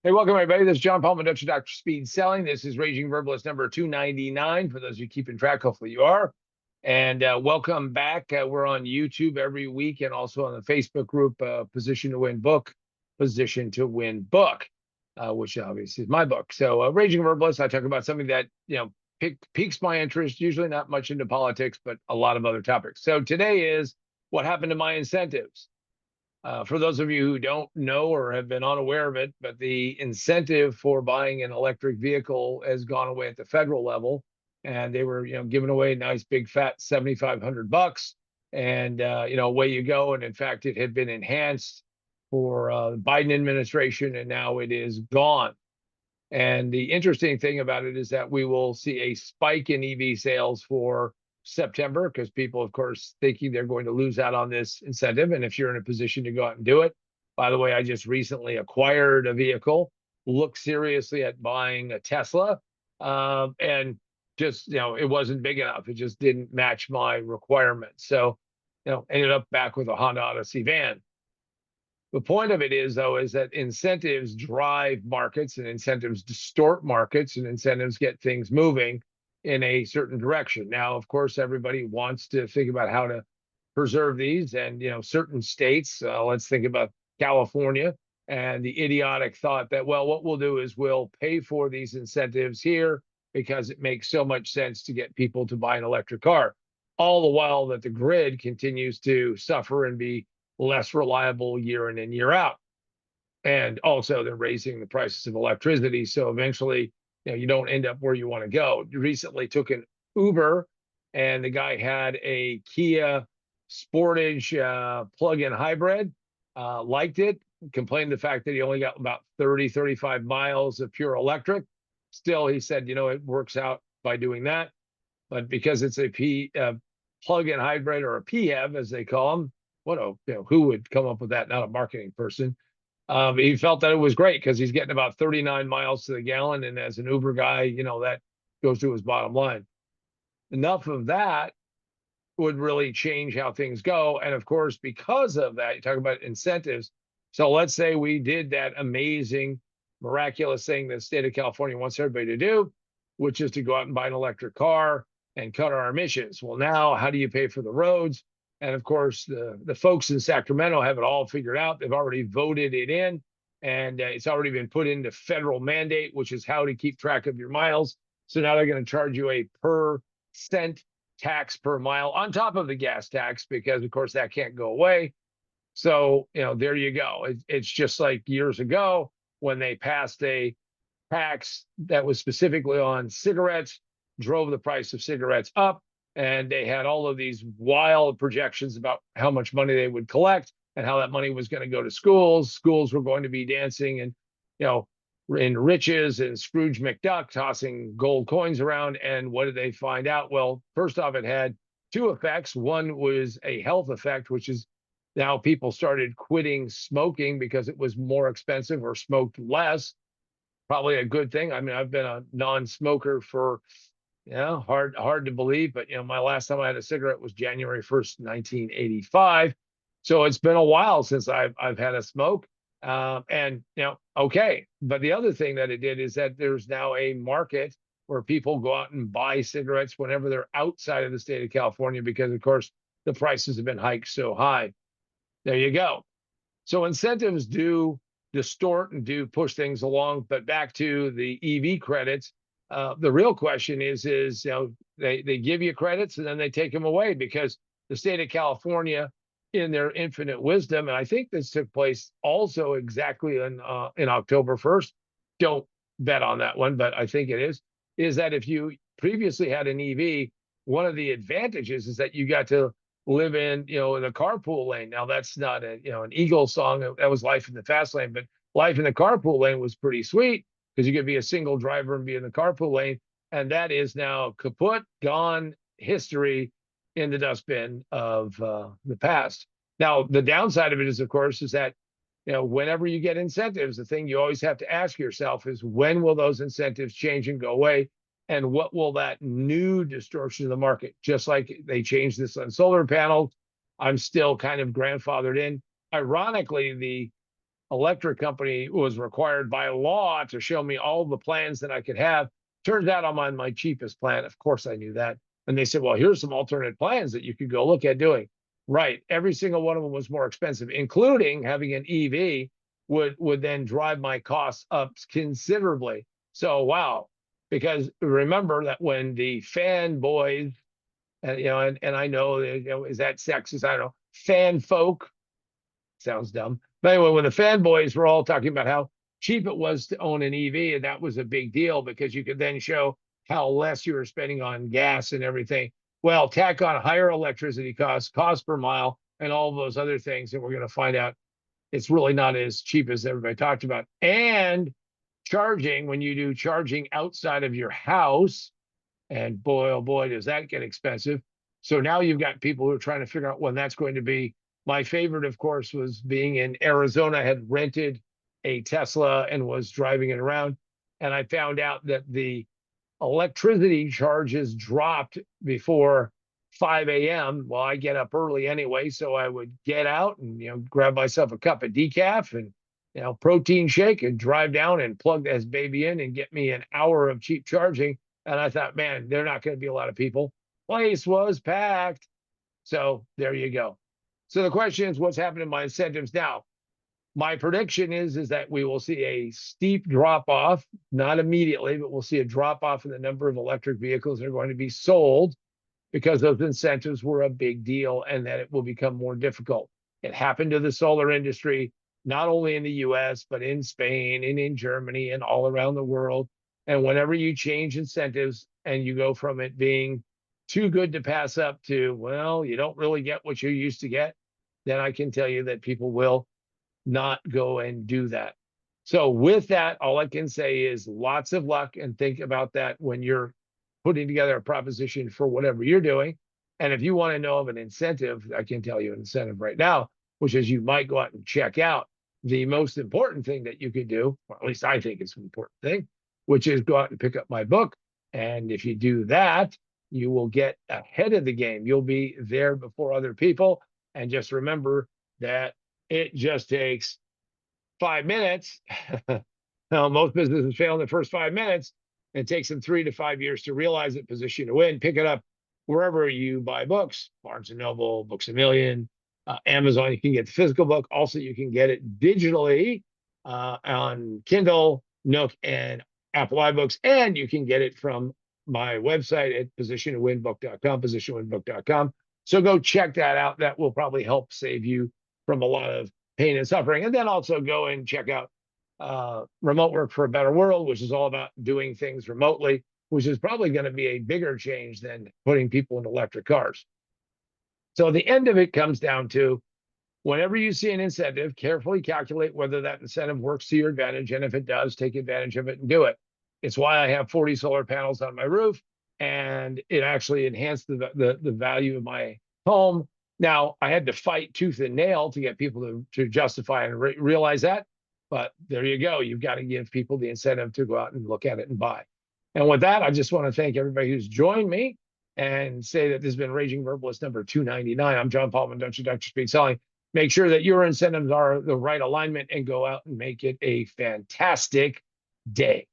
Hey, welcome everybody. This is John Palmer, Dr. Speed Selling. This is Raging Verbalist number 299. For those of you keeping track, hopefully you are. And welcome back. We're on YouTube every week and also on the Facebook group, Position to Win Book, which obviously is my book. So Raging Verbalist, I talk about something that, piques my interest, usually not much into politics, but a lot of other topics. So today is what happened to my incentives. For those of you who don't know or have been unaware of it, but the incentive for buying an electric vehicle has gone away at the federal level, and they were, giving away a nice big fat $7,500, and away you go. And in fact, it had been enhanced for the Biden administration, and now it is gone. And the interesting thing about it is that we will see a spike in EV sales for September because people, of course, thinking they're going to lose out on this incentive. And if you're in a position to go out and do it, by the way, I just recently acquired a vehicle, looked seriously at buying a Tesla, and just, it wasn't big enough. It just didn't match my requirements. So, ended up back with a Honda Odyssey van. The point of it is, though, is that incentives drive markets and incentives distort markets and incentives get things moving in a certain direction. Now, of course, everybody wants to think about how to preserve these. And, certain states, let's think about California and the idiotic thought that, well, what we'll do is we'll pay for these incentives here because it makes so much sense to get people to buy an electric car. All the while that the grid continues to suffer and be less reliable year in and year out. And also they're raising the prices of electricity. So eventually, you don't end up where you want to go. You recently took an Uber and the guy had a Kia Sportage plug-in hybrid, liked it, complained the fact that he only got about 30, 35 miles of pure electric. Still, he said, it works out by doing that. But because it's a plug-in hybrid, or a PHEV, as they call them, who would come up with that? Not a marketing person. He felt that it was great because he's getting about 39 miles to the gallon. And as an Uber guy, that goes to his bottom line. Enough of that would really change how things go. And of course, because of that, you talk about incentives. So let's say we did that amazing, miraculous thing that the state of California wants everybody to do, which is to go out and buy an electric car and cut our emissions. Well, now how do you pay for the roads? And of course, the folks in Sacramento have it all figured out. They've already voted it in, and it's already been put into federal mandate, which is how to keep track of your miles. So now they're going to charge you a per cent tax per mile on top of the gas tax, because of course that can't go away. So, there you go. It's just like years ago when they passed a tax that was specifically on cigarettes, drove the price of cigarettes up. And they had all of these wild projections about how much money they would collect and how that money was going to go to schools. Schools were going to be dancing and, in riches, and Scrooge McDuck tossing gold coins around. And what did they find out? Well, first off, it had two effects. One was a health effect, which is now people started quitting smoking because it was more expensive, or smoked less. Probably a good thing. I mean, I've been a non-smoker for, hard to believe, but my last time I had a cigarette was January 1st, 1985. So it's been a while since I've had a smoke. And okay. But the other thing that it did is that there's now a market where people go out and buy cigarettes whenever they're outside of the state of California, because of course the prices have been hiked so high. There you go. So incentives do distort and do push things along. But back to the EV credits. The real question is they give you credits and then they take them away, because the state of California, in their infinite wisdom, and I think this took place also exactly in October 1st. Don't bet on that one, but I think it is that if you previously had an EV, one of the advantages is that you got to live in the carpool lane. Now that's not an Eagles song. That was Life in the Fast Lane, but Life in the Carpool Lane was pretty sweet, because you could be a single driver and be in the carpool lane. And that is now kaput, gone, history, in the dustbin of the past. Now, the downside of it is, of course, is that, whenever you get incentives, the thing you always have to ask yourself is, when will those incentives change and go away? And what will that new distortion of the market, just like they changed this on solar panels, I'm still kind of grandfathered in. Ironically, the electric company was required by law to show me all the plans that I could have. Turns out I'm on my cheapest plan. Of course, I knew that. And they said, well, here's some alternate plans that you could go look at doing. Right. Every single one of them was more expensive, including having an EV would then drive my costs up considerably. So, wow. Because remember that when the fanboys, and I know, is that sexist? I don't know. Fan folk sounds dumb. But anyway, when the fanboys were all talking about how cheap it was to own an EV, and that was a big deal because you could then show how less you were spending on gas and everything. Well, tack on higher electricity costs, cost per mile, and all of those other things, and we're going to find out it's really not as cheap as everybody talked about. And charging, when you do charging outside of your house, and boy, oh boy, does that get expensive. So now you've got people who are trying to figure out when that's going to be. My favorite, of course, was being in Arizona. I had rented a Tesla and was driving it around. And I found out that the electricity charges dropped before 5 a.m. Well, I get up early anyway, so I would get out and grab myself a cup of decaf and protein shake and drive down and plug this baby in and get me an hour of cheap charging. And I thought, man, there are not going to be a lot of people. Place was packed. So there you go. So the question is, what's happening to my incentives now? My prediction is that we will see a steep drop off, not immediately, but we'll see a drop off in the number of electric vehicles that are going to be sold because those incentives were a big deal, and that it will become more difficult. It happened to the solar industry, not only in the US, but in Spain and in Germany and all around the world. And whenever you change incentives and you go from it being too good to pass up to, well, you don't really get what you used to get, then I can tell you that people will not go and do that. So with that, all I can say is lots of luck, and think about that when you're putting together a proposition for whatever you're doing. And if you want to know of an incentive, I can tell you an incentive right now, which is you might go out and check out the most important thing that you could do, or at least I think it's an important thing, which is go out and pick up my book. And if you do that, you will get ahead of the game. You'll be there before other people. And just remember that it just takes 5 minutes. Now, most businesses fail in the first 5 minutes. It takes them 3 to 5 years to realize it, position to win. Pick it up wherever you buy books, Barnes & Noble, Books A Million, Amazon. You can get the physical book. Also, you can get it digitally on Kindle, Nook, and Apple iBooks. And you can get it from my website at positiontowinbook.com, positiontowinbook.com. So go check that out. That will probably help save you from a lot of pain and suffering. And then also go and check out Remote Work for a Better World, which is all about doing things remotely, which is probably going to be a bigger change than putting people in electric cars. So the end of it comes down to, whenever you see an incentive, carefully calculate whether that incentive works to your advantage. And if it does, take advantage of it and do it. It's why I have 40 solar panels on my roof, and it actually enhanced the value of my home. Now, I had to fight tooth and nail to get people to justify and realize that. But there you go. You've got to give people the incentive to go out and look at it and buy. And with that, I just want to thank everybody who's joined me and say that this has been Raging Verbalist number 299. I'm John Paulman, Dr. Speed Selling. Make sure that your incentives are the right alignment and go out and make it a fantastic day.